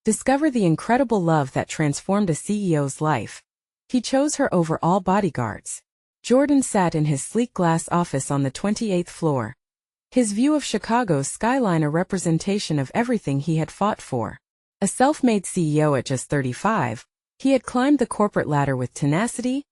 Discover the incredible love that transformed a CEO's life. He chose her over all bodyguards. Jordan sat in his sleek glass office on the 28th floor. His view of Chicago's skyline a representation of everything he had fought for. A self-made CEO at just 35, he had climbed the corporate ladder with tenacity,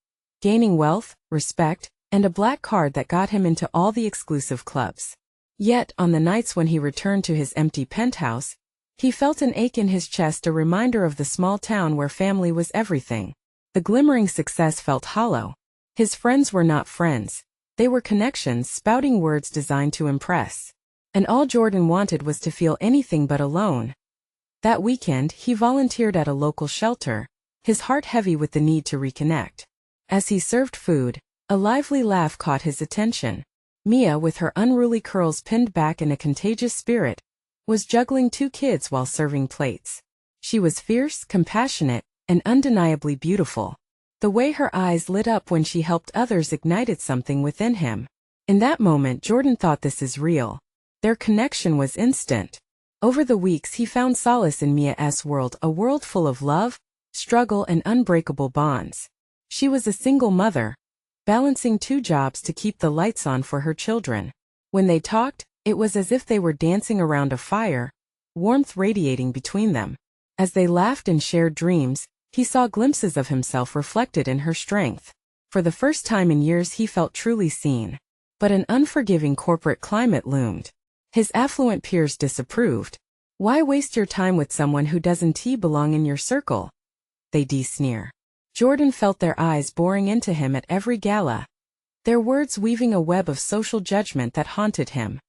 gaining wealth, respect, and a black card that got him into all the exclusive clubs. Yet, on the nights when he returned to his empty penthouse, he felt an ache in his chest, a reminder of the small town where family was everything. The glimmering success felt hollow. His friends were not friends. They were connections, spouting words designed to impress. And all Jordan wanted was to feel anything but alone. That weekend, he volunteered at a local shelter, his heart heavy with the need to reconnect. As he served food, a lively laugh caught his attention. Mia, with her unruly curls pinned back in a contagious spirit, was juggling two kids while serving plates. She was fierce, compassionate, and undeniably beautiful. The way her eyes lit up when she helped others ignited something within him. In that moment, Jordan thought, this is real. Their connection was instant. Over the weeks, he found solace in Mia's world, a world full of love, struggle, and unbreakable bonds. She was a single mother, balancing two jobs to keep the lights on for her children. When they talked, it was as if they were dancing around a fire, warmth radiating between them. As they laughed and shared dreams, he saw glimpses of himself reflected in her strength. For the first time in years, he felt truly seen. But an unforgiving corporate climate loomed. His affluent peers disapproved. Why waste your time with someone who doesn't belong in your circle? They sneer. Jordan felt their eyes boring into him at every gala, their words weaving a web of social judgment that haunted him.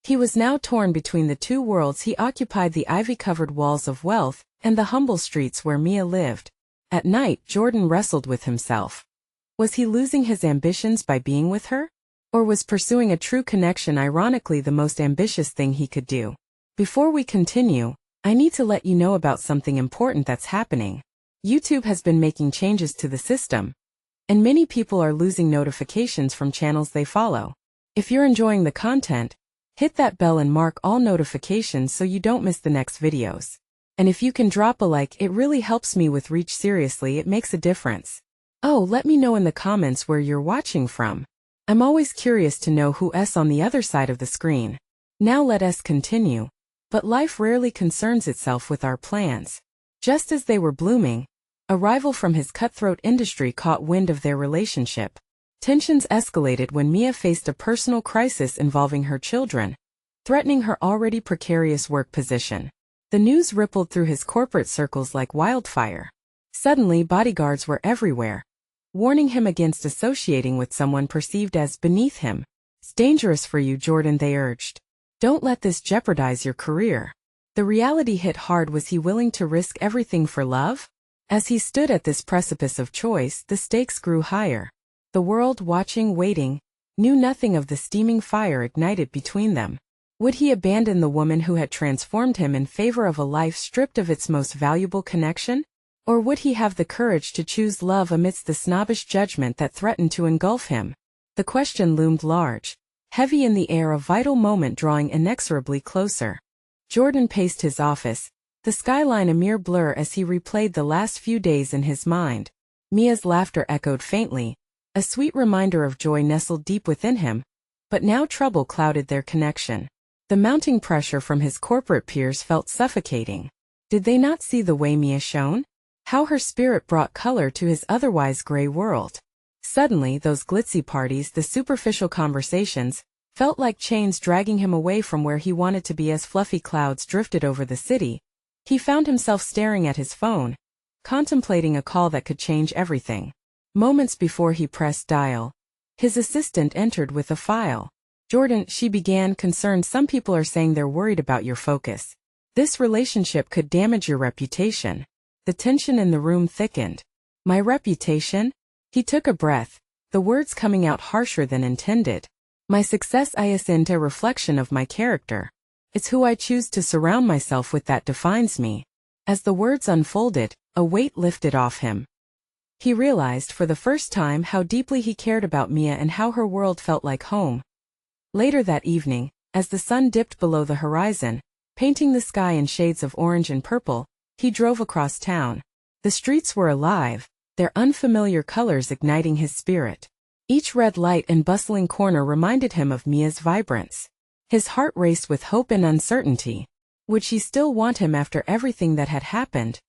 He was now torn between the two worlds. He occupied the ivy-covered walls of wealth and the humble streets where Mia lived. At night, Jordan wrestled with himself. Was he losing his ambitions by being with her? Or was pursuing a true connection ironically the most ambitious thing he could do? Before we continue, I need to let you know about something important that's happening. YouTube has been making changes to the system, and many people are losing notifications from channels they follow. If you're enjoying the content, hit that bell and mark all notifications so you don't miss the next videos. And if you can drop a like, it really helps me with reach. Seriously, it makes a difference. Oh, let me know in the comments where you're watching from. I'm always curious to know who's on the other side of the screen. Now let us continue. But life rarely concerns itself with our plans. Just as they were blooming, a rival from his cutthroat industry caught wind of their relationship. Tensions escalated when Mia faced a personal crisis involving her children, threatening her already precarious work position. The news rippled through his corporate circles like wildfire. Suddenly, bodyguards were everywhere, warning him against associating with someone perceived as beneath him. It's dangerous for you, Jordan, they urged. Don't let this jeopardize your career. The reality hit hard. Was he willing to risk everything for love? As he stood at this precipice of choice, the stakes grew higher. The world, watching, waiting, knew nothing of the steaming fire ignited between them. Would he abandon the woman who had transformed him in favor of a life stripped of its most valuable connection? Or would he have the courage to choose love amidst the snobbish judgment that threatened to engulf him? The question loomed large, heavy in the air, a vital moment drawing inexorably closer. Jordan paced his office, the skyline a mere blur as he replayed the last few days in his mind. Mia's laughter echoed faintly, a sweet reminder of joy nestled deep within him, but now trouble clouded their connection. The mounting pressure from his corporate peers felt suffocating. Did they not see the way Mia shone? How her spirit brought color to his otherwise gray world. Suddenly, those glitzy parties, the superficial conversations, felt like chains dragging him away from where he wanted to be. As fluffy clouds drifted over the city, he found himself staring at his phone, contemplating a call that could change everything. Moments before he pressed dial, his assistant entered with a file. Jordan, she began, concerned. Some people are saying they're worried about your focus. This relationship could damage your reputation. The tension in the room thickened. My reputation? He took a breath, the words coming out harsher than intended. My success isn't a reflection of my character. It's who I choose to surround myself with that defines me. As the words unfolded, a weight lifted off him. He realized for the first time how deeply he cared about Mia and how her world felt like home. Later that evening, as the sun dipped below the horizon, painting the sky in shades of orange and purple, He drove across town. The streets were alive, their unfamiliar colors igniting his spirit. Each red light and bustling corner reminded him of Mia's vibrance. His heart raced with hope and uncertainty. Would she still want him after everything that had happened?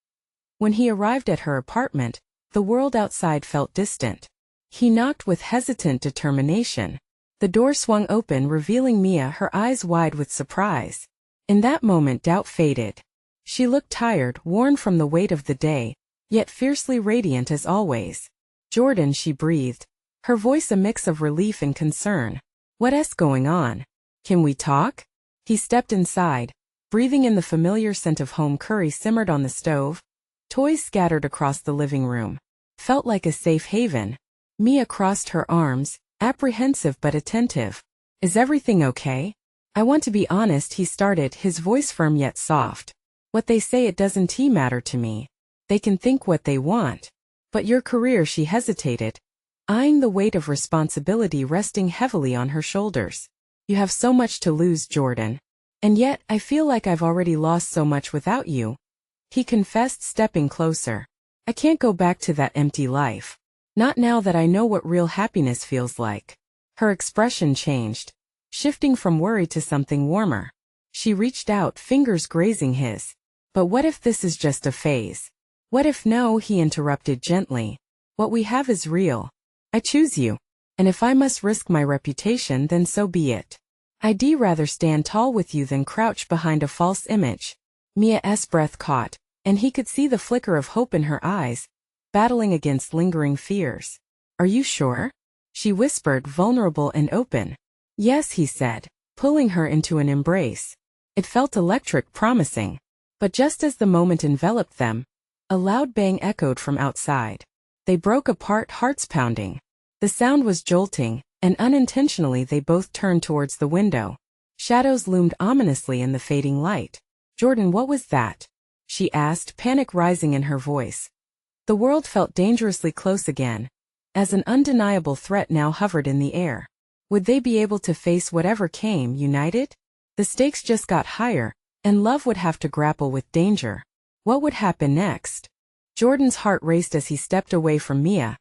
When he arrived at her apartment, the world outside felt distant. He knocked with hesitant determination. The door swung open, revealing Mia, her eyes wide with surprise. In that moment, doubt faded. She looked tired, worn from the weight of the day, yet fiercely radiant as always. "Jordan," she breathed, her voice a mix of relief and concern. "What's going on? Can we talk?" He stepped inside, breathing in the familiar scent of home. Curry simmered on the stove. Toys scattered across the living room. Felt like a safe haven. Mia crossed her arms, apprehensive but attentive. "Is everything okay?" "I want to be honest," he started, his voice firm yet soft. "What they say, it doesn't matter to me. They can think what they want. But your career," she hesitated, eyeing the weight of responsibility resting heavily on her shoulders. "You have so much to lose, Jordan. And yet, I feel like I've already lost so much without you," he confessed, stepping closer. "I can't go back to that empty life. Not now that I know what real happiness feels like." Her expression changed, shifting from worry to something warmer. She reached out, fingers grazing his. "But what if this is just a phase? What if?" "No," he interrupted gently. "What we have is real. I choose you. And if I must risk my reputation, then so be it. I'd rather stand tall with you than crouch behind a false image." Mia's breath caught, and he could see the flicker of hope in her eyes, battling against lingering fears. "Are you sure?" she whispered, vulnerable and open. "Yes," he said, pulling her into an embrace. It felt electric, promising. But just as the moment enveloped them, a loud bang echoed from outside. They broke apart, hearts pounding. The sound was jolting, and unintentionally they both turned towards the window. Shadows loomed ominously in the fading light. "Jordan, what was that?" she asked, panic rising in her voice. The world felt dangerously close again, as an undeniable threat now hovered in the air. Would they be able to face whatever came, united? The stakes just got higher, and love would have to grapple with danger. What would happen next? Jordan's heart raced as he stepped away from Mia,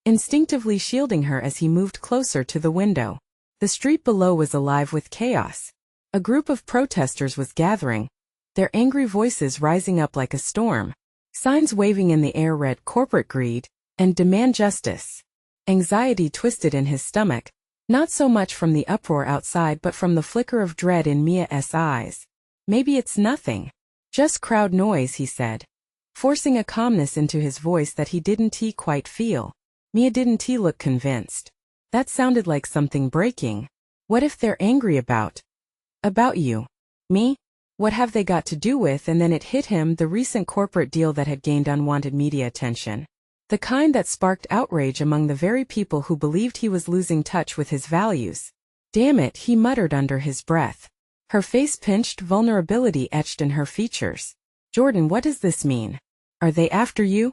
instinctively shielding her as he moved closer to the window. The street below was alive with chaos. A group of protesters was gathering, their angry voices rising up like a storm. Signs waving in the air read "Corporate Greed" and "Demand Justice." Anxiety twisted in his stomach, not so much from the uproar outside but from the flicker of dread in Mia's eyes. "Maybe it's nothing. Just crowd noise," he said, forcing a calmness into his voice that he didn't quite feel. Mia didn't look convinced. "That sounded like something breaking. What if they're angry about you?" "Me? What have they got to do with?" And then it hit him, the recent corporate deal that had gained unwanted media attention. The kind that sparked outrage among the very people who believed he was losing touch with his values. "Damn it," he muttered under his breath. Her face pinched, vulnerability etched in her features. "Jordan, what does this mean? Are they after you?"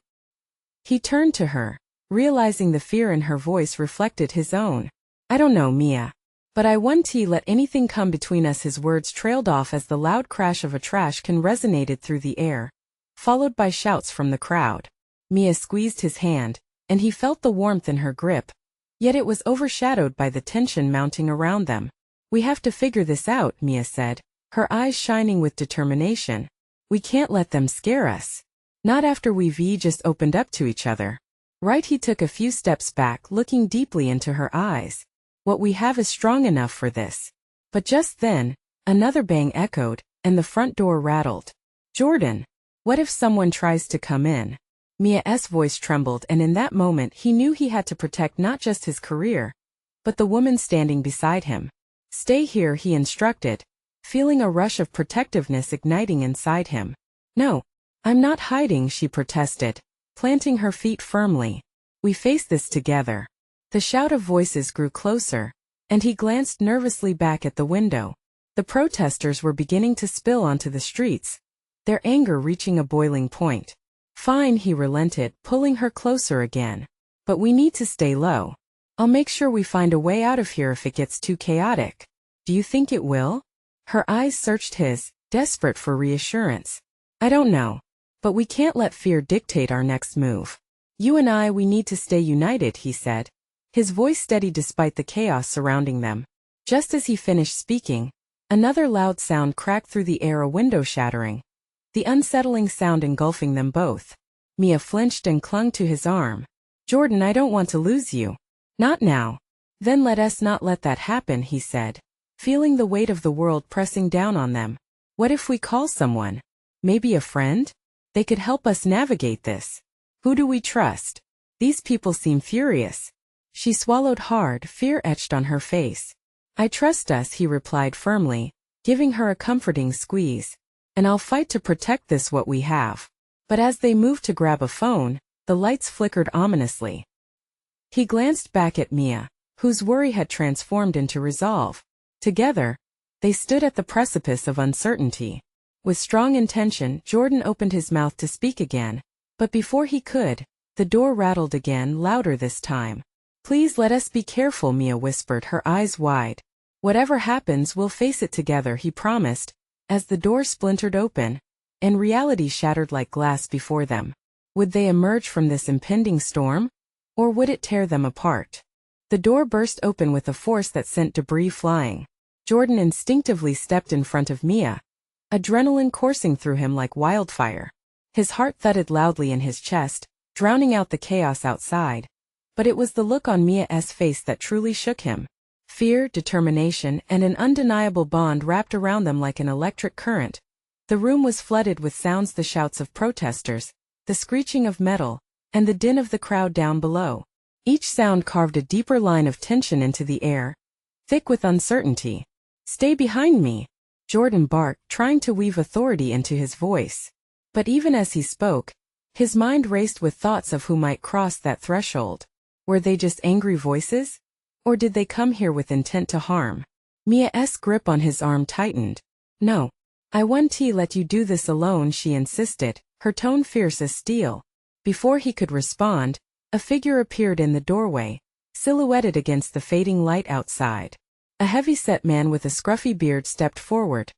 He turned to her, realizing the fear in her voice reflected his own. "I don't know, Mia. But I won't let anything come between us." His words trailed off as the loud crash of a trash can resonated through the air, followed by shouts from the crowd. Mia squeezed his hand, and he felt the warmth in her grip, yet it was overshadowed by the tension mounting around them. "We have to figure this out," Mia said, her eyes shining with determination. "We can't let them scare us. Not after we've just opened up to each other." Right, he took a few steps back, looking deeply into her eyes. "What we have is strong enough for this." But just then, another bang echoed, and the front door rattled. "Jordan, what if someone tries to come in?" Mia's voice trembled, and in that moment he knew he had to protect not just his career, but the woman standing beside him. "Stay here," he instructed, feeling a rush of protectiveness igniting inside him. "No, I'm not hiding," she protested, planting her feet firmly. "We face this together." The shout of voices grew closer, and he glanced nervously back at the window. The protesters were beginning to spill onto the streets, their anger reaching a boiling point. "Fine," he relented, pulling her closer again. "But we need to stay low. I'll make sure we find a way out of here if it gets too chaotic." "Do you think it will?" Her eyes searched his, desperate for reassurance. "I don't know. But we can't let fear dictate our next move. You and I, we need to stay united, he said. His voice steady despite the chaos surrounding them. Just as he finished speaking, another loud sound cracked through the air, a window shattering. The unsettling sound engulfing them both. Mia flinched and clung to his arm. Jordan, I don't want to lose you. Not now. Then let us not let that happen, he said, feeling the weight of the world pressing down on them. What if we call someone? Maybe a friend? They could help us navigate this. Who do we trust? These people seem furious. She swallowed hard, fear etched on her face. I trust us, he replied firmly, giving her a comforting squeeze. And I'll fight to protect this what we have. But as they moved to grab a phone, the lights flickered ominously. He glanced back at Mia, whose worry had transformed into resolve. Together, they stood at the precipice of uncertainty. With strong intention, Jordan opened his mouth to speak again. But before he could, the door rattled again, louder this time. Please let us be careful, Mia whispered, her eyes wide. Whatever happens, we'll face it together, he promised, as the door splintered open, and reality shattered like glass before them. Would they emerge from this impending storm? Or would it tear them apart? The door burst open with a force that sent debris flying. Jordan instinctively stepped in front of Mia, adrenaline coursing through him like wildfire. His heart thudded loudly in his chest, drowning out the chaos outside. But it was the look on Mia's face that truly shook him. Fear, determination, and an undeniable bond wrapped around them like an electric current. The room was flooded with sounds, the shouts of protesters, the screeching of metal, and the din of the crowd down below. Each sound carved a deeper line of tension into the air, thick with uncertainty. Stay behind me, Jordan barked, trying to weave authority into his voice. But even as he spoke, his mind raced with thoughts of who might cross that threshold. Were they just angry voices? Or did they come here with intent to harm? Mia's grip on his arm tightened. No. I won't let you do this alone, she insisted, her tone fierce as steel. Before he could respond, a figure appeared in the doorway, silhouetted against the fading light outside. A heavy-set man with a scruffy beard stepped forward.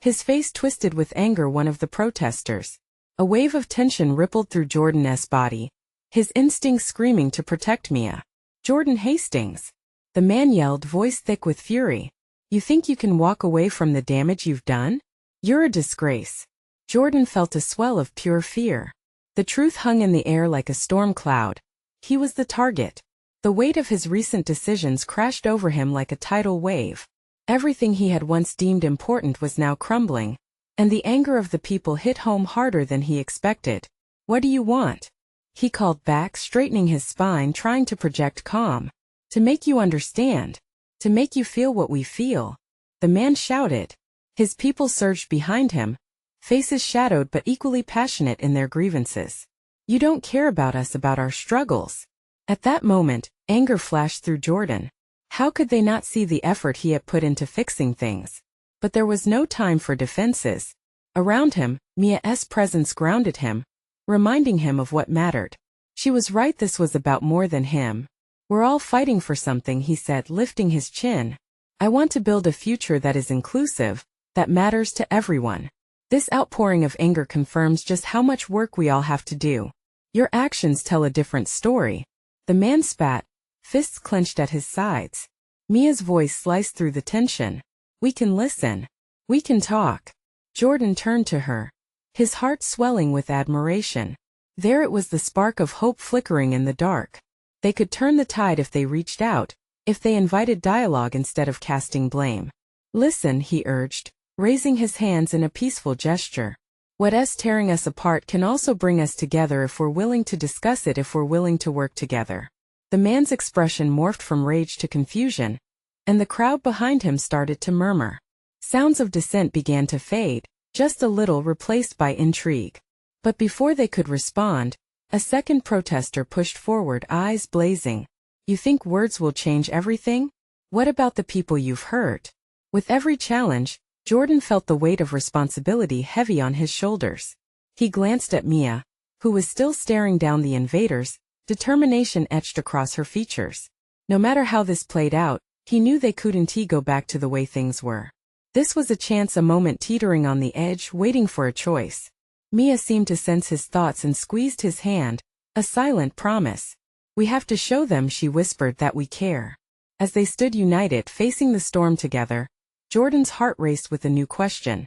His face twisted with anger, one of the protesters. A wave of tension rippled through Jordan's body, his instincts screaming to protect Mia. Jordan Hastings. The man yelled, voice thick with fury. You think you can walk away from the damage you've done? You're a disgrace. Jordan felt a swell of pure fear. The truth hung in the air like a storm cloud. He was the target. The weight of his recent decisions crashed over him like a tidal wave. Everything he had once deemed important was now crumbling, and the anger of the people hit home harder than he expected. What do you want? He called back, straightening his spine, trying to project calm. To make you understand. To make you feel what we feel. The man shouted. His people surged behind him, faces shadowed but equally passionate in their grievances. You don't care about us, about our struggles. At that moment, anger flashed through Jordan. How could they not see the effort he had put into fixing things? But there was no time for defenses. Around him, Mia's presence grounded him, reminding him of what mattered. She was right, this was about more than him. We're all fighting for something, he said, lifting his chin. I want to build a future that is inclusive, that matters to everyone. This outpouring of anger confirms just how much work we all have to do. Your actions tell a different story. The man spat, fists clenched at his sides. Mia's voice sliced through the tension. We can listen. We can talk. Jordan turned to her, his heart swelling with admiration. There it was, the spark of hope flickering in the dark. They could turn the tide if they reached out, if they invited dialogue instead of casting blame. Listen, he urged, raising his hands in a peaceful gesture. What's tearing us apart can also bring us together if we're willing to discuss it, if we're willing to work together. The man's expression morphed from rage to confusion, and the crowd behind him started to murmur. Sounds of dissent began to fade, just a little, replaced by intrigue. But before they could respond, a second protester pushed forward, eyes blazing. You think words will change everything? What about the people you've hurt? With every challenge, Jordan felt the weight of responsibility heavy on his shoulders. He glanced at Mia, who was still staring down the invaders, determination etched across her features. No matter how this played out, he knew they couldn't go back to the way things were. This was a chance, a moment teetering on the edge, waiting for a choice. Mia seemed to sense his thoughts and squeezed his hand, a silent promise. We have to show them, she whispered, that we care. As they stood united facing the storm together, Jordan's heart raced with a new question.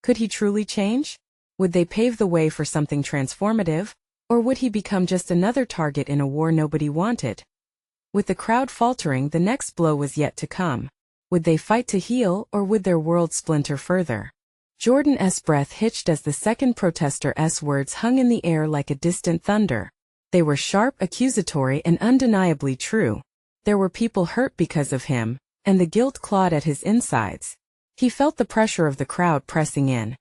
Could he truly change? Would they pave the way for something transformative? Or would he become just another target in a war nobody wanted? With the crowd faltering, the next blow was yet to come. Would they fight to heal, or would their world splinter further? Jordan's breath hitched as the second protester's words hung in the air like a distant thunder. They were sharp, accusatory, and undeniably true. There were people hurt because of him, and the guilt clawed at his insides. He felt the pressure of the crowd pressing in,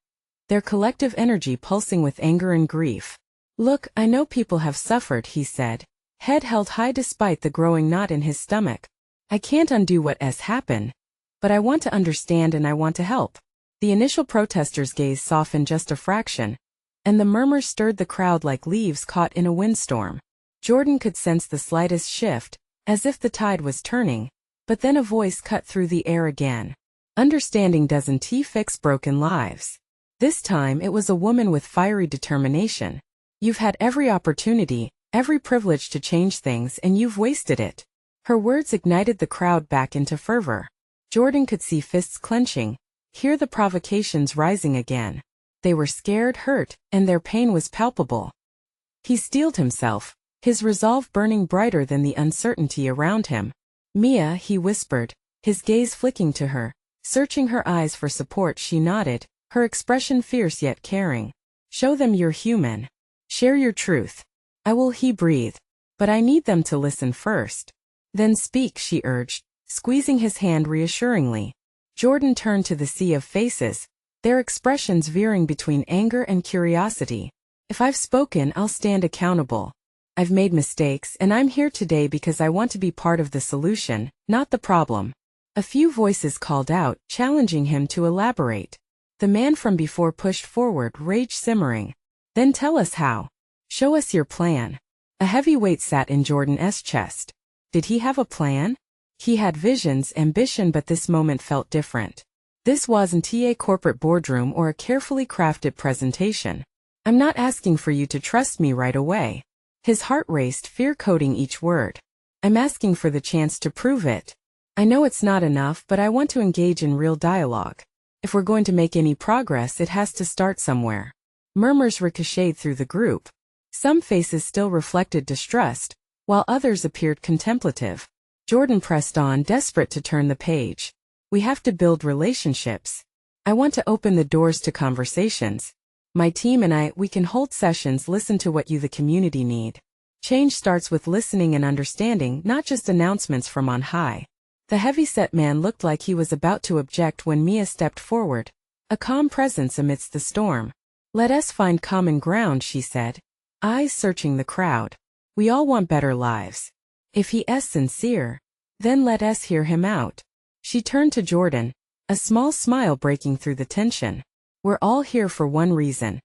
their collective energy pulsing with anger and grief. Look, I know people have suffered, he said, head held high despite the growing knot in his stomach. I can't undo what has happened, but I want to understand and I want to help. The initial protesters' gaze softened just a fraction, and the murmurs stirred the crowd like leaves caught in a windstorm. Jordan could sense the slightest shift, as if the tide was turning, but then a voice cut through the air again. Understanding doesn't fix broken lives. This time it was a woman with fiery determination. You've had every opportunity, every privilege to change things, and you've wasted it. Her words ignited the crowd back into fervor. Jordan could see fists clenching, hear the provocations rising again. They were scared, hurt, and their pain was palpable. He steeled himself, his resolve burning brighter than the uncertainty around him. Mia, he whispered, his gaze flicking to her, searching her eyes for support. She nodded, her expression fierce yet caring. Show them you're human. Share your truth. I will, he breathed. But I need them to listen first. Then speak, she urged, squeezing his hand reassuringly. Jordan turned to the sea of faces, their expressions veering between anger and curiosity. If I've spoken, I'll stand accountable. I've made mistakes, and I'm here today because I want to be part of the solution, not the problem. A few voices called out, challenging him to elaborate. The man from before pushed forward, rage simmering. Then tell us how. Show us your plan. A heavy weight sat in Jordan's chest. Did he have a plan? He had visions, ambition, but this moment felt different. This wasn't a corporate boardroom or a carefully crafted presentation. I'm not asking for you to trust me right away. His heart raced, fear coating each word. I'm asking for the chance to prove it. I know it's not enough, but I want to engage in real dialogue. If we're going to make any progress, it has to start somewhere. Murmurs ricocheted through the group. Some faces still reflected distrust, while others appeared contemplative. Jordan pressed on, desperate to turn the page. We have to build relationships. I want to open the doors to conversations. My team and we can hold sessions, listen to what you, the community, need. Change starts with listening and understanding, not just announcements from on high. The heavy-set man looked like he was about to object when Mia stepped forward, a calm presence amidst the storm. Let us find common ground, she said, eyes searching the crowd. We all want better lives. If he is sincere, then let us hear him out. She turned to Jordan, a small smile breaking through the tension. We're all here for one reason.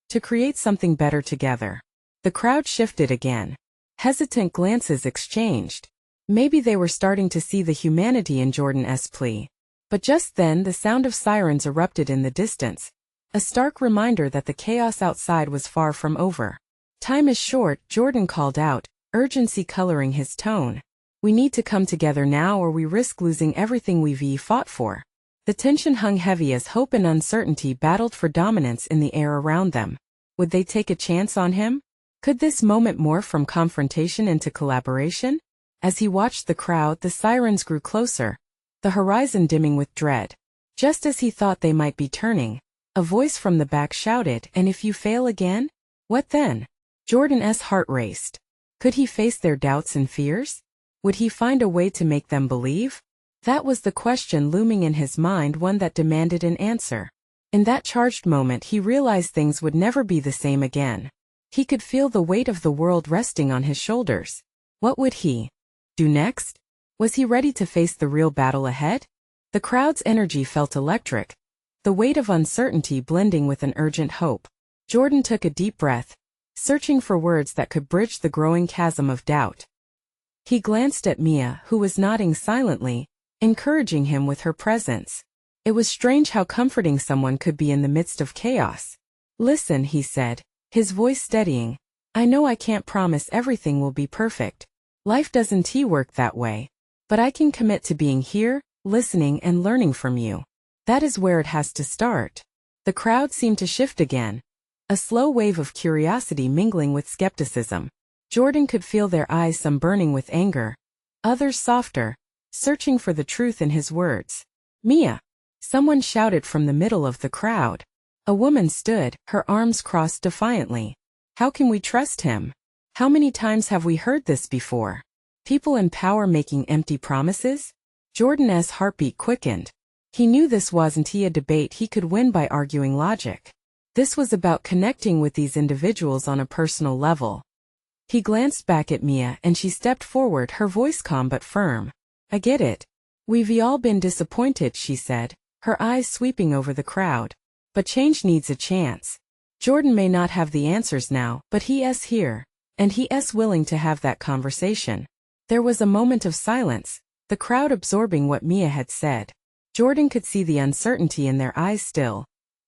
To create something better together. The crowd shifted again. Hesitant glances exchanged. Maybe they were starting to see the humanity in Jordan's plea. But just then the sound of sirens erupted in the distance. A stark reminder that the chaos outside was far from over. Time is short, Jordan called out, urgency coloring his tone. We need to come together now or we risk losing everything we've fought for. The tension hung heavy as hope and uncertainty battled for dominance in the air around them. Would they take a chance on him? Could this moment morph from confrontation into collaboration? As he watched the crowd, the sirens grew closer, the horizon dimming with dread. Just as he thought they might be turning, a voice from the back shouted, "And if you fail again? What then?" Jordan's heart raced. Could he face their doubts and fears? Would he find a way to make them believe? That was the question looming in his mind, one that demanded an answer. In that charged moment he realized things would never be the same again. He could feel the weight of the world resting on his shoulders. What would he do next? Was he ready to face the real battle ahead? The crowd's energy felt electric, the weight of uncertainty blending with an urgent hope. Jordan took a deep breath, searching for words that could bridge the growing chasm of doubt. He glanced at Mia, who was nodding silently, encouraging him with her presence. It was strange how comforting someone could be in the midst of chaos. Listen, he said, his voice steadying. I know I can't promise everything will be perfect. Life doesn't work that way. But I can commit to being here, listening and learning from you. That is where it has to start. The crowd seemed to shift again. A slow wave of curiosity mingling with skepticism. Jordan could feel their eyes, some burning with anger, others softer, searching for the truth in his words. Mia! Someone shouted from the middle of the crowd. A woman stood, her arms crossed defiantly. How can we trust him? How many times have we heard this before? People in power making empty promises? Jordan's heartbeat quickened. He knew this wasn't a debate he could win by arguing logic. This was about connecting with these individuals on a personal level. He glanced back at Mia and she stepped forward, her voice calm but firm. I get it. We've all been disappointed, she said, her eyes sweeping over the crowd. But change needs a chance. Jordan may not have the answers now, but he is here. And he is willing to have that conversation. There was a moment of silence, the crowd absorbing what Mia had said. Jordan could see the uncertainty in their eyes still.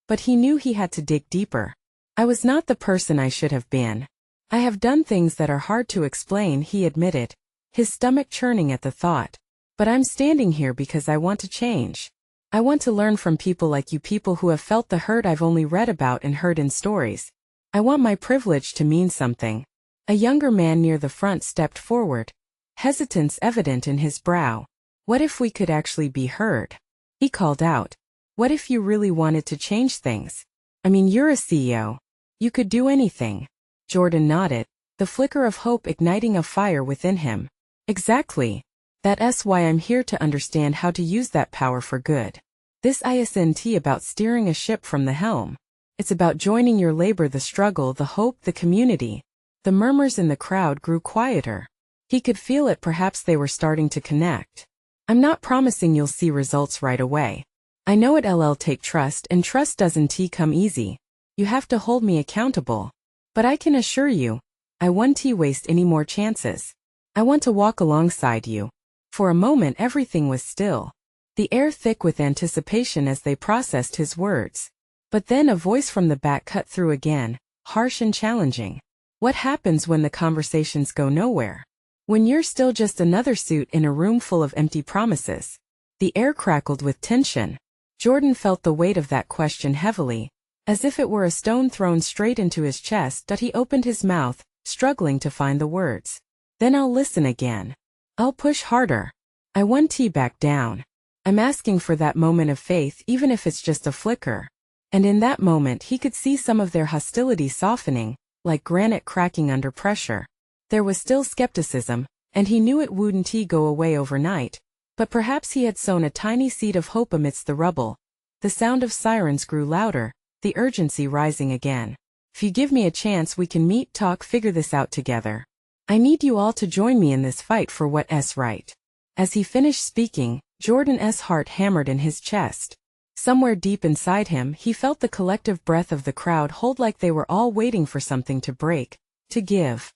But he knew he had to dig deeper. I was not the person I should have been. I have done things that are hard to explain, he admitted, his stomach churning at the thought. But I'm standing here because I want to change. I want to learn from people like you, people who have felt the hurt I've only read about and heard in stories. I want my privilege to mean something. A younger man near the front stepped forward, hesitance evident in his brow. What if we could actually be heard? He called out. What if you really wanted to change things? I mean, you're a CEO. You could do anything. Jordan nodded, the flicker of hope igniting a fire within him. Exactly. That's why I'm here, to understand how to use that power for good. This isn't about steering a ship from the helm. It's about joining your labor, the struggle, the hope, the community. The murmurs in the crowd grew quieter. He could feel it, perhaps they were starting to connect. I'm not promising you'll see results right away. I know it'll take trust, and trust doesn't come easy. You have to hold me accountable. But I can assure you, I won't waste any more chances. I want to walk alongside you. For a moment everything was still, the air thick with anticipation as they processed his words. But then a voice from the back cut through again, harsh and challenging. What happens when the conversations go nowhere? When you're still just another suit in a room full of empty promises? The air crackled with tension. Jordan felt the weight of that question heavily, as if it were a stone thrown straight into his chest. But he opened his mouth, struggling to find the words. Then I'll listen again. I'll push harder. I won't back down. I'm asking for that moment of faith, even if it's just a flicker. And in that moment he could see some of their hostility softening, like granite cracking under pressure. There was still skepticism, and he knew it wouldn't go away overnight, but perhaps he had sown a tiny seed of hope amidst the rubble. The sound of sirens grew louder, the urgency rising again. If you give me a chance, we can meet, talk, figure this out together. I need you all to join me in this fight for what's right. As he finished speaking, Jordan's heart hammered in his chest. Somewhere deep inside him he felt the collective breath of the crowd hold, like they were all waiting for something to break, to give.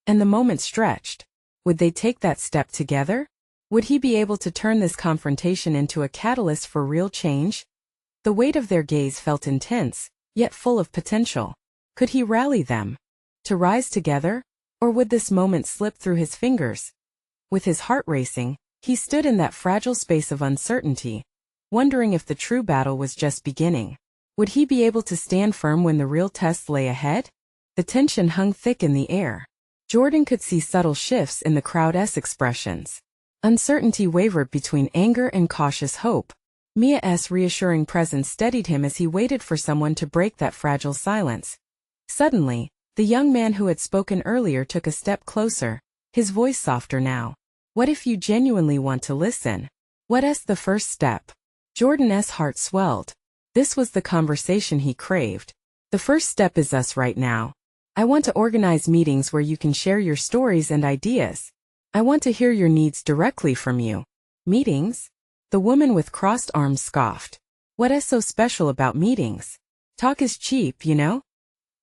And the moment stretched. Would they take that step together? Would he be able to turn this confrontation into a catalyst for real change? The weight of their gaze felt intense, yet full of potential. Could he rally them to rise together? Or would this moment slip through his fingers? With his heart racing, he stood in that fragile space of uncertainty, wondering if the true battle was just beginning. Would he be able to stand firm when the real test lay ahead? The tension hung thick in the air. Jordan could see subtle shifts in the crowd's expressions. Uncertainty wavered between anger and cautious hope. Mia's reassuring presence steadied him as he waited for someone to break that fragile silence. Suddenly, the young man who had spoken earlier took a step closer, his voice softer now. What if you genuinely want to listen? What's the first step? Jordan's heart swelled. This was the conversation he craved. The first step is us right now. I want to organize meetings where you can share your stories and ideas. I want to hear your needs directly from you. Meetings? The woman with crossed arms scoffed. What's so special about meetings? Talk is cheap, you know?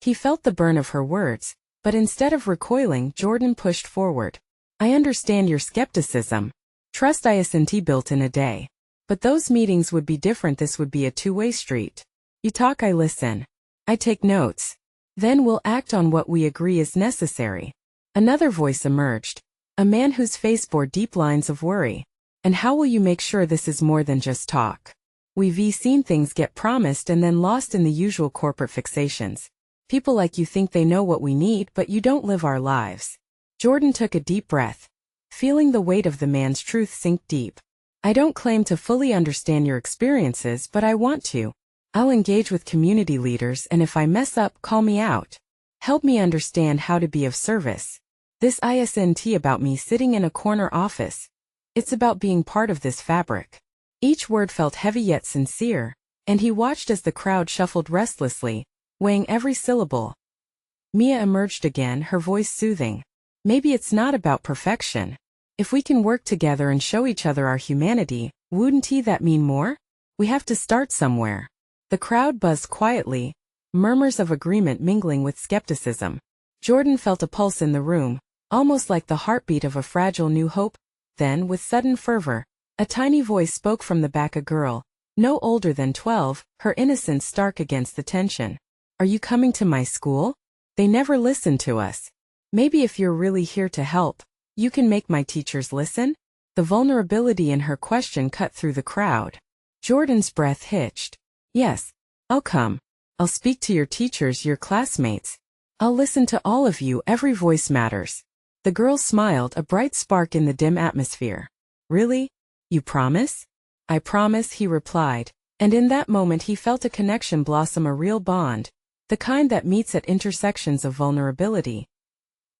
He felt the burn of her words, but instead of recoiling, Jordan pushed forward. I understand your skepticism. Trust isn't built in a day. But those meetings would be different. This would be a two-way street. You talk, I listen. I take notes. Then we'll act on what we agree is necessary. Another voice emerged, a man whose face bore deep lines of worry. And how will you make sure this is more than just talk? We've seen things get promised and then lost in the usual corporate fixations. People like you think they know what we need, but you don't live our lives. Jordan took a deep breath, feeling the weight of the man's truth sink deep. I don't claim to fully understand your experiences, but I want to. I'll engage with community leaders, and if I mess up, call me out. Help me understand how to be of service. This isn't about me sitting in a corner office. It's about being part of this fabric. Each word felt heavy yet sincere, and he watched as the crowd shuffled restlessly, weighing every syllable. Mia emerged again, her voice soothing. Maybe it's not about perfection. If we can work together and show each other our humanity, wouldn't that mean more? We have to start somewhere. The crowd buzzed quietly, murmurs of agreement mingling with skepticism. Jordan felt a pulse in the room, almost like the heartbeat of a fragile new hope. Then, with sudden fervor, a tiny voice spoke from the back, a girl, no older than 12, her innocence stark against the tension. Are you coming to my school? They never listened to us. Maybe if you're really here to help, you can make my teachers listen? The vulnerability in her question cut through the crowd. Jordan's breath hitched. Yes, I'll come. I'll speak to your teachers, your classmates. I'll listen to all of you, every voice matters. The girl smiled, a bright spark in the dim atmosphere. Really? You promise? I promise, he replied, and in that moment he felt a connection blossom, a real bond, the kind that meets at intersections of vulnerability.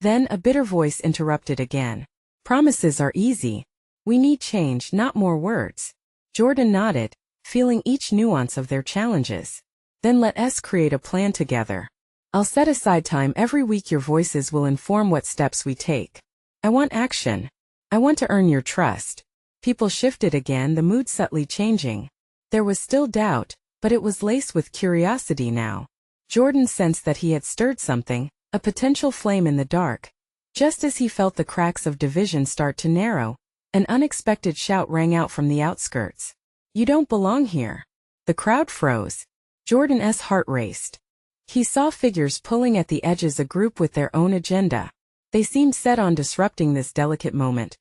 Then a bitter voice interrupted again. Promises are easy. We need change, not more words. Jordan nodded, feeling each nuance of their challenges. Then let us create a plan together. I'll set aside time every week. Your voices will inform what steps we take. I want action. I want to earn your trust. People shifted again, the mood subtly changing. There was still doubt, but it was laced with curiosity now. Jordan sensed that he had stirred something, a potential flame in the dark. Just as he felt the cracks of division start to narrow, an unexpected shout rang out from the outskirts. You don't belong here. The crowd froze. Jordan's heart raced. He saw figures pulling at the edges, a group with their own agenda. They seemed set on disrupting this delicate moment.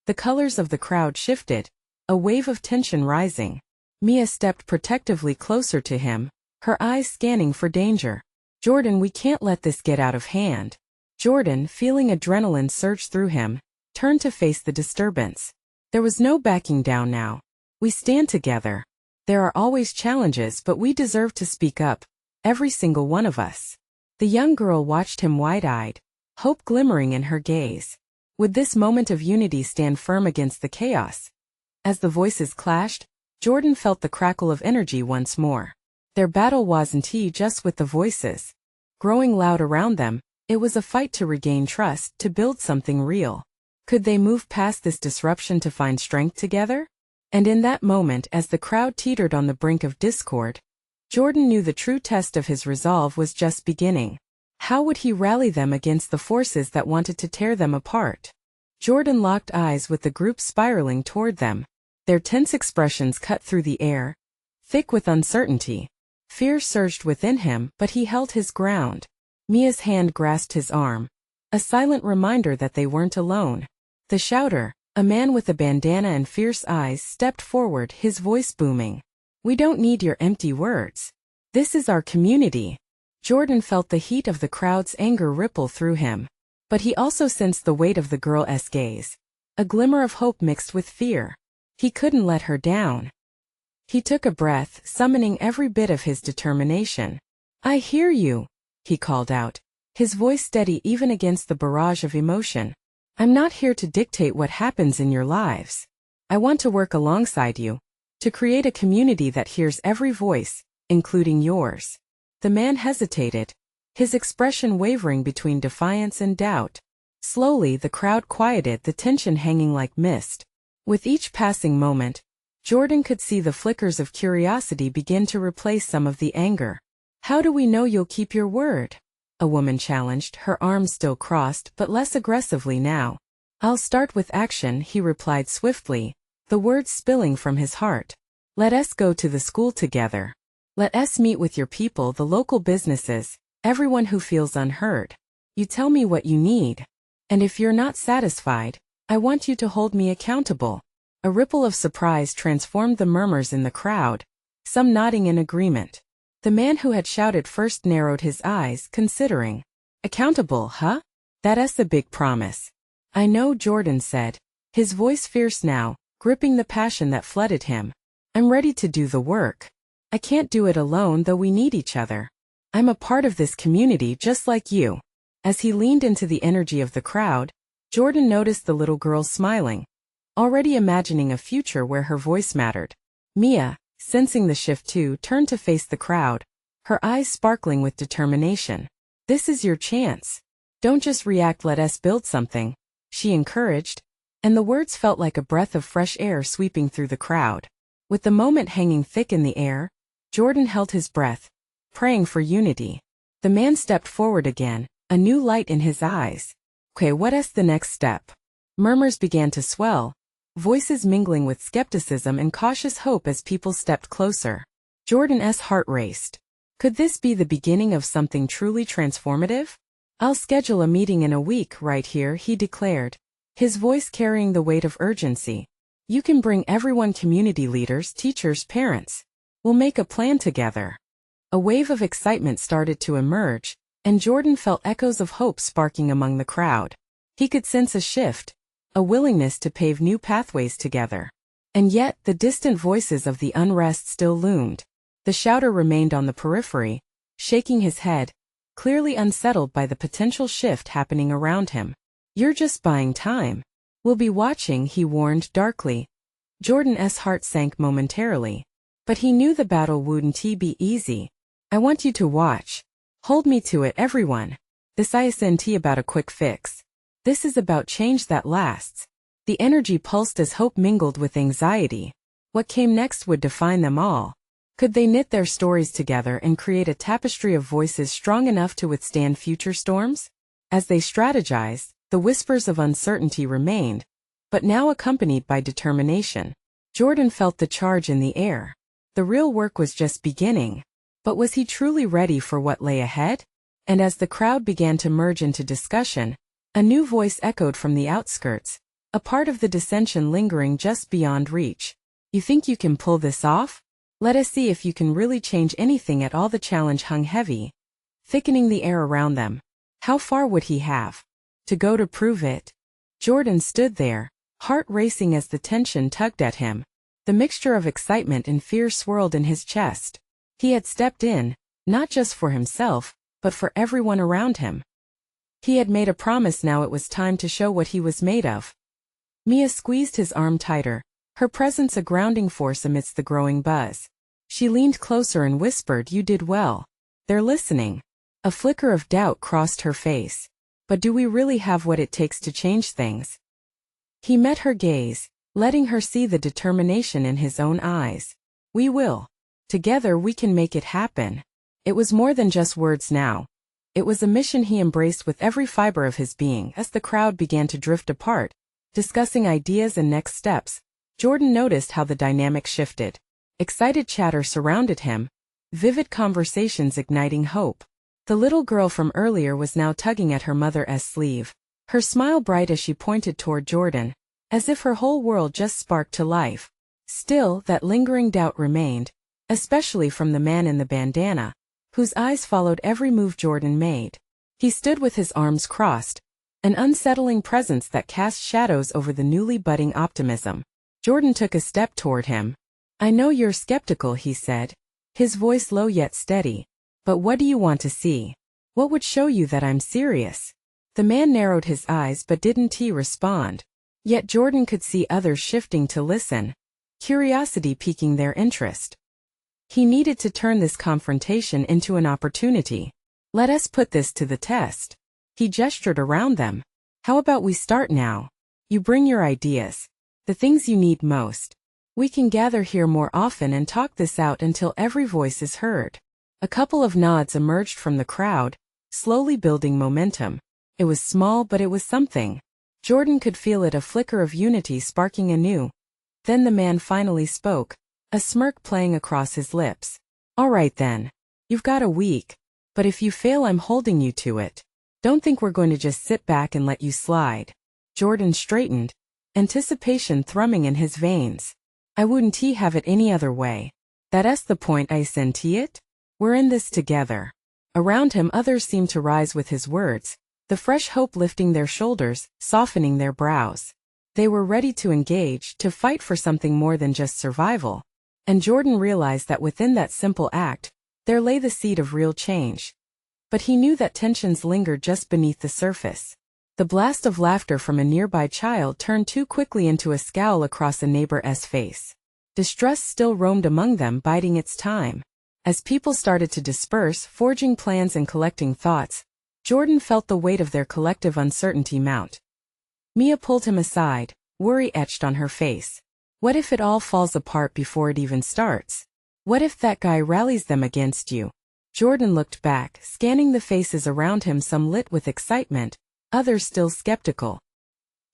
The colors of the crowd shifted, a wave of tension rising. Mia stepped protectively closer to him, her eyes scanning for danger. Jordan, we can't let this get out of hand. Jordan, feeling adrenaline surge through him, turned to face the disturbance. There was no backing down now. We stand together. There are always challenges, but we deserve to speak up, every single one of us. The young girl watched him wide-eyed, hope glimmering in her gaze. Would this moment of unity stand firm against the chaos? As the voices clashed, Jordan felt the crackle of energy once more. Their battle wasn't just with the voices growing loud around them, it was a fight to regain trust, to build something real. Could they move past this disruption to find strength together? And in that moment, as the crowd teetered on the brink of discord, Jordan knew the true test of his resolve was just beginning. How would he rally them against the forces that wanted to tear them apart? Jordan locked eyes with the group spiraling toward them. Their tense expressions cut through the air, thick with uncertainty. Fear surged within him, but he held his ground. Mia's hand grasped his arm, a silent reminder that they weren't alone. The shouter, a man with a bandana and fierce eyes, stepped forward, his voice booming. We don't need your empty words. This is our community. Jordan felt the heat of the crowd's anger ripple through him. But he also sensed the weight of the girl's gaze, a glimmer of hope mixed with fear. He couldn't let her down. He took a breath, summoning every bit of his determination. I hear you, he called out, his voice steady even against the barrage of emotion. I'm not here to dictate what happens in your lives. I want to work alongside you, to create a community that hears every voice, including yours. The man hesitated, his expression wavering between defiance and doubt. Slowly the crowd quieted, the tension hanging like mist. With each passing moment, Jordan could see the flickers of curiosity begin to replace some of the anger. How do we know you'll keep your word? A woman challenged, her arms still crossed, but less aggressively now. I'll start with action, he replied swiftly, the words spilling from his heart. Let us go to the school together. Let us meet with your people, the local businesses, everyone who feels unheard. You tell me what you need. And if you're not satisfied, I want you to hold me accountable. A ripple of surprise transformed the murmurs in the crowd, some nodding in agreement. The man who had shouted first narrowed his eyes, considering. Accountable, huh? That's a big promise. I know, Jordan said, his voice fierce now, gripping the passion that flooded him. I'm ready to do the work. I can't do it alone, though we need each other. I'm a part of this community just like you. As he leaned into the energy of the crowd, Jordan noticed the little girl smiling, already imagining a future where her voice mattered. Mia, sensing the shift too, turned to face the crowd, her eyes sparkling with determination. This is your chance. Don't just react, let us build something, she encouraged, and the words felt like a breath of fresh air sweeping through the crowd. With the moment hanging thick in the air, Jordan held his breath, praying for unity. The man stepped forward again, a new light in his eyes. Okay, what's the next step? Murmurs began to swell, voices mingling with skepticism and cautious hope as people stepped closer. Jordan's heart raced. Could this be the beginning of something truly transformative? I'll schedule a meeting in a week right here, he declared, his voice carrying the weight of urgency. You can bring everyone, community leaders, teachers, parents. We'll make a plan together. A wave of excitement started to emerge, and Jordan felt echoes of hope sparking among the crowd. He could sense a shift, a willingness to pave new pathways together. And yet, the distant voices of the unrest still loomed. The shouter remained on the periphery, shaking his head, clearly unsettled by the potential shift happening around him. You're just buying time. We'll be watching, he warned darkly. Jordan's heart sank momentarily. But he knew the battle wouldn't be easy. I want you to watch. Hold me to it, everyone. This isn't about a quick fix. This is about change that lasts. The energy pulsed as hope mingled with anxiety. What came next would define them all. Could they knit their stories together and create a tapestry of voices strong enough to withstand future storms? As they strategized, the whispers of uncertainty remained, but now accompanied by determination. Jordan felt the charge in the air. The real work was just beginning. But was he truly ready for what lay ahead? And as the crowd began to merge into discussion, a new voice echoed from the outskirts, a part of the dissension lingering just beyond reach. You think you can pull this off? Let us see if you can really change anything at all. The challenge hung heavy, thickening the air around them. How far would he have to go to prove it? Jordan stood there, heart racing as the tension tugged at him. The mixture of excitement and fear swirled in his chest. He had stepped in, not just for himself, but for everyone around him. He had made a promise, now it was time to show what he was made of. Mia squeezed his arm tighter, her presence a grounding force amidst the growing buzz. She leaned closer and whispered, "You did well. They're listening." A flicker of doubt crossed her face. But do we really have what it takes to change things? He met her gaze, letting her see the determination in his own eyes. We will. Together we can make it happen. It was more than just words now. It was a mission he embraced with every fiber of his being. As the crowd began to drift apart, discussing ideas and next steps, Jordan noticed how the dynamic shifted. Excited chatter surrounded him, vivid conversations igniting hope. The little girl from earlier was now tugging at her mother's sleeve, her smile bright as she pointed toward Jordan, as if her whole world just sparked to life. Still, that lingering doubt remained, especially from the man in the bandana, whose eyes followed every move Jordan made. He stood with his arms crossed, an unsettling presence that cast shadows over the newly budding optimism. Jordan took a step toward him. "I know you're skeptical," he said, his voice low yet steady. "But what do you want to see? What would show you that I'm serious?" The man narrowed his eyes but didn't respond. Yet Jordan could see others shifting to listen, curiosity piquing their interest. He needed to turn this confrontation into an opportunity. "Let us put this to the test." He gestured around them. "How about we start now? You bring your ideas, the things you need most. We can gather here more often and talk this out until every voice is heard." A couple of nods emerged from the crowd, slowly building momentum. It was small, but it was something. Jordan could feel it, a flicker of unity sparking anew. Then the man finally spoke, a smirk playing across his lips. All right then. You've got a week. But if you fail, I'm holding you to it. Don't think we're going to just sit back and let you slide. Jordan straightened, anticipation thrumming in his veins. I wouldn't have it any other way. That's the point, I sent it? We're in this together. Around him others seemed to rise with his words, the fresh hope lifting their shoulders, softening their brows. They were ready to engage, to fight for something more than just survival. And Jordan realized that within that simple act, there lay the seed of real change. But he knew that tensions lingered just beneath the surface. The blast of laughter from a nearby child turned too quickly into a scowl across a neighbor's face. Distrust still roamed among them, biding its time. As people started to disperse, forging plans and collecting thoughts, Jordan felt the weight of their collective uncertainty mount. Mia pulled him aside, worry etched on her face. What if it all falls apart before it even starts? What if that guy rallies them against you? Jordan looked back, scanning the faces around him, some lit with excitement, others still skeptical.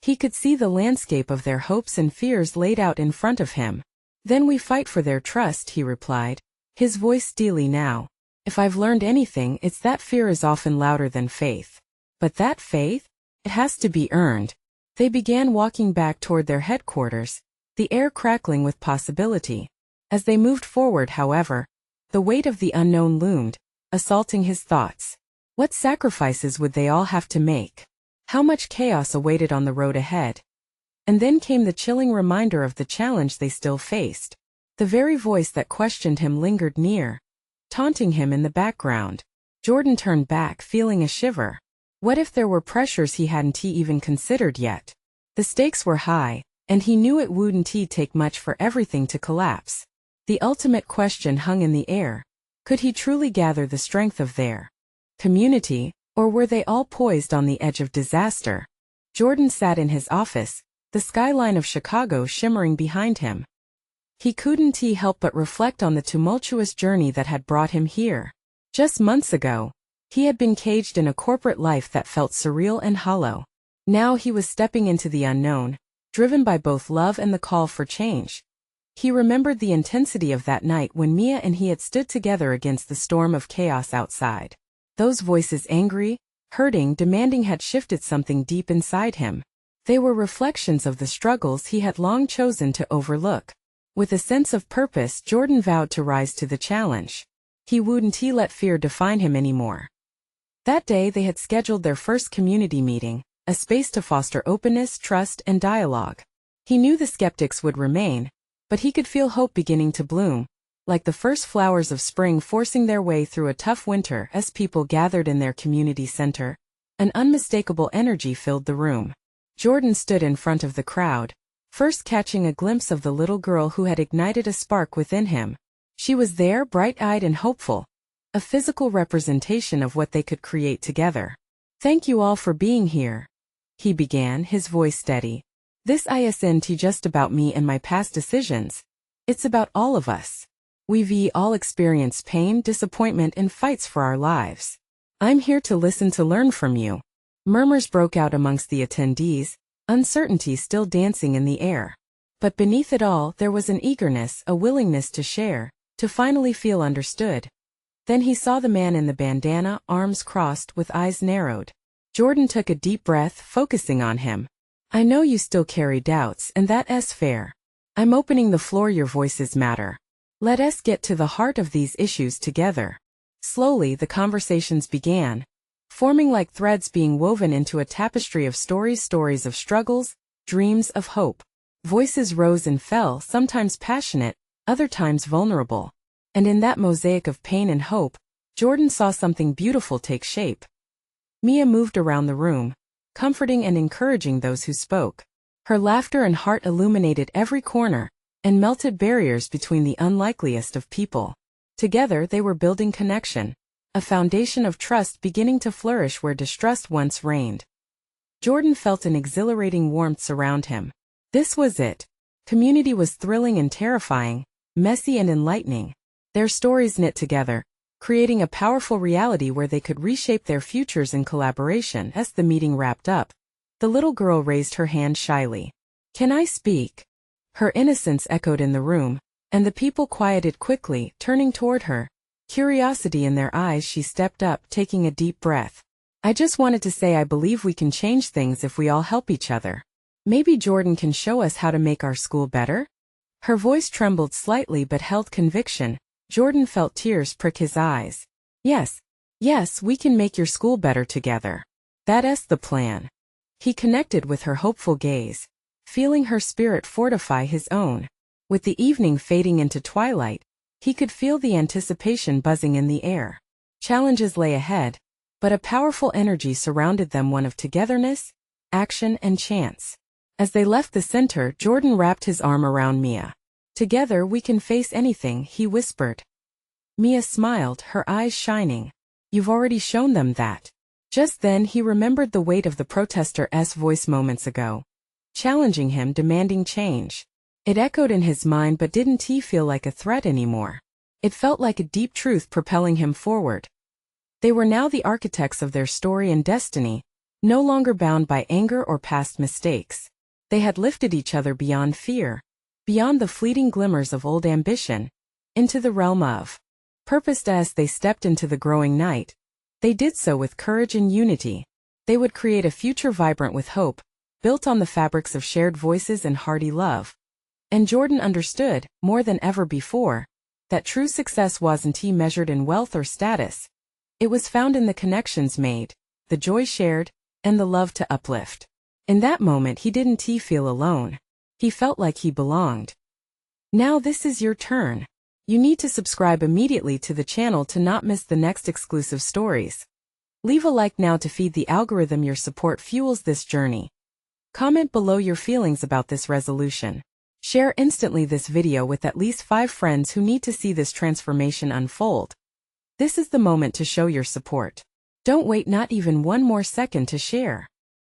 He could see the landscape of their hopes and fears laid out in front of him. Then we fight for their trust, he replied, his voice steely now. If I've learned anything, it's that fear is often louder than faith. But that faith? It has to be earned. They began walking back toward their headquarters, the air crackling with possibility. As they moved forward, however, the weight of the unknown loomed, assaulting his thoughts. What sacrifices would they all have to make? How much chaos awaited on the road ahead? And then came the chilling reminder of the challenge they still faced. The very voice that questioned him lingered near, taunting him in the background. Jordan turned back, feeling a shiver. What if there were pressures he hadn't even considered yet? The stakes were high, and he knew it wouldn't take much for everything to collapse. The ultimate question hung in the air. Could he truly gather the strength of their community, or were they all poised on the edge of disaster? Jordan sat in his office, the skyline of Chicago shimmering behind him. He couldn't help but reflect on the tumultuous journey that had brought him here. Just months ago, he had been caged in a corporate life that felt surreal and hollow. Now he was stepping into the unknown, driven by both love and the call for change. He remembered the intensity of that night when Mia and he had stood together against the storm of chaos outside. Those voices, angry, hurting, demanding, had shifted something deep inside him. They were reflections of the struggles he had long chosen to overlook. With a sense of purpose, Jordan vowed to rise to the challenge. He wouldn't let fear define him anymore. That day they had scheduled their first community meeting, a space to foster openness, trust, and dialogue. He knew the skeptics would remain, but he could feel hope beginning to bloom, like the first flowers of spring forcing their way through a tough winter. As people gathered in their community center, an unmistakable energy filled the room. Jordan stood in front of the crowd, first catching a glimpse of the little girl who had ignited a spark within him. She was there, bright-eyed and hopeful, a physical representation of what they could create together. Thank you all for being here, he began, his voice steady. This isn't just about me and my past decisions. It's about all of us. We've all experienced pain, disappointment, and fights for our lives. I'm here to listen, to learn from you. Murmurs broke out amongst the attendees, uncertainty still dancing in the air. But beneath it all, there was an eagerness, a willingness to share, to finally feel understood. Then he saw the man in the bandana, arms crossed, with eyes narrowed. Jordan took a deep breath, focusing on him. I know you still carry doubts, and that's fair. I'm opening the floor, your voices matter. Let us get to the heart of these issues together. Slowly the conversations began, forming like threads being woven into a tapestry of stories of struggles, dreams of hope. Voices rose and fell, sometimes passionate, other times vulnerable. And in that mosaic of pain and hope, Jordan saw something beautiful take shape. Mia moved around the room, comforting and encouraging those who spoke. Her laughter and heart illuminated every corner, and melted barriers between the unlikeliest of people. Together they were building connection, a foundation of trust beginning to flourish where distrust once reigned. Jordan felt an exhilarating warmth surround him. This was it. Community was thrilling and terrifying, messy and enlightening. Their stories knit together, creating a powerful reality where they could reshape their futures in collaboration. As the meeting wrapped up, the little girl raised her hand shyly. Can I speak? Her innocence echoed in the room, And the people quieted quickly, turning toward her. Curiosity in their eyes, she stepped up, taking a deep breath. I just wanted to say I believe we can change things if we all help each other. Maybe Jordan can show us how to make our school better? Her voice trembled slightly but held conviction. Jordan felt tears prick his eyes. Yes, we can make your school better together. That's the plan. He connected with her hopeful gaze, feeling her spirit fortify his own. With the evening fading into twilight, he could feel the anticipation buzzing in the air. Challenges lay ahead, but a powerful energy surrounded them, one of togetherness, action, and chance. As they left the center, Jordan wrapped his arm around Mia. Together we can face anything, he whispered. Mia smiled, her eyes shining. You've already shown them that. Just then he remembered the weight of the protester's voice moments ago, challenging him, demanding change. It echoed in his mind, but didn't he feel like a threat anymore? It felt like a deep truth propelling him forward. They were now the architects of their story and destiny, no longer bound by anger or past mistakes. They had lifted each other beyond fear, beyond the fleeting glimmers of old ambition, into the realm of purpose. As they stepped into the growing night, they did so with courage and unity. They would create a future vibrant with hope, built on the fabrics of shared voices and hearty love. And Jordan understood, more than ever before, that true success wasn't measured in wealth or status. It was found in the connections made, the joy shared, and the love to uplift. In that moment he didn't feel alone. He felt like he belonged. Now this is your turn. You need to subscribe immediately to the channel to not miss the next exclusive stories. Leave a like now to feed the algorithm. Your support fuels this journey. Comment below your feelings about this resolution. Share instantly this video with at least 5 friends who need to see this transformation unfold. This is the moment to show your support. Don't wait not even one more second to share.